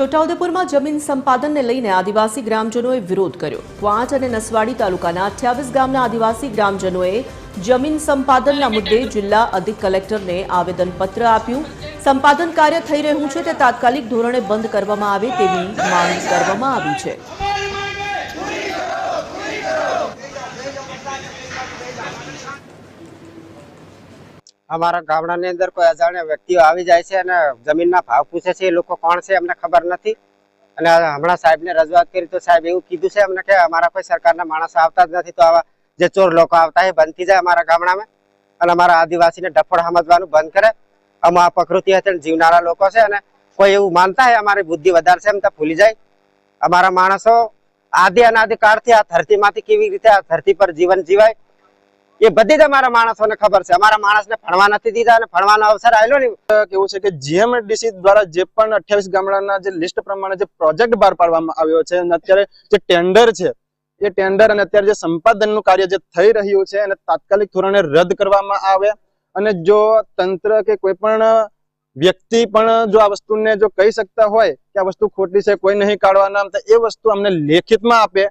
છોટાઉદેપુરમાં જમીન સંપાદનને લઈને આદિવાસી ગ્રામજનોએ વિરોધ કર્યો। ક્વાંટ અને નસવાડી તાલુકાના 28 ગામના આદિવાસી ગ્રામજનોએ જમીન સંપાદનના મુદ્દે જિલ્લા અધિક કલેક્ટરને આવેદનપત્ર આપ્યું। સંપાદન કાર્ય થઈ રહ્યું છે તે તાત્કાલિક ધોરણે બંધ કરવામાં આવે તેવી માંગ કરવામાં આવી છે। અમારા ગામડાની અંદર કોઈ અજાણ્યા વ્યક્તિઓ આવી જાય છે અને જમીનના ભાવ પૂછે છે। એ લોકો કોણ છે અમને ખબર નથી અને હમણાં સાહેબને રજૂઆત કરી તો સાહેબ એવું કીધું છે અમને કે અમારા કોઈ સરકારના માણસો આવતા જ નથી, તો આવા જે ચોર લોકો આવતા એ બંધ થઈ જાય અમારા ગામડામાં અને અમારા આદિવાસીને ડફોડ સમજવાનું બંધ કરે। આમાં આ પ્રકૃતિ હેઠળ જીવનારા લોકો છે અને કોઈ એવું માનતા હોય અમારી બુદ્ધિ વધારે છે એમ તો ભૂલી જાય। અમારા માણસો આદિ અનાદિ કાળથી આ ધરતીમાંથી કેવી રીતે આ ધરતી પર જીવન જીવાય એ બધી જ અમારા માણસોને ખબર છે। અમારા માણસને ભણવા નથી દીધા અને ભણવાનો અવસર આવેલો ને કેવું છે કે જીએમડીસી દ્વારા જે પણ 28 ગામડાના જે લિસ્ટ પ્રમાણે જે પ્રોજેક્ટ બહાર પાડવામાં આવ્યો છે અને અત્યારે જે ટેન્ડર છે એ ટેન્ડર અને અત્યારે જે સંપાદનનું કાર્ય જે થઈ રહ્યું છે એને તાત્કાલિક ધોરણે રદ કરવામાં આવે અને જો તંત્ર કે કોઈ પણ વ્યક્તિ પણ જો આ વસ્તુને જો કહી શકતા હોય કે આ વસ્તુ ખોટી છે, કોઈ નહીં કાઢવાના, એ વસ્તુ અમને લેખિતમાં આપે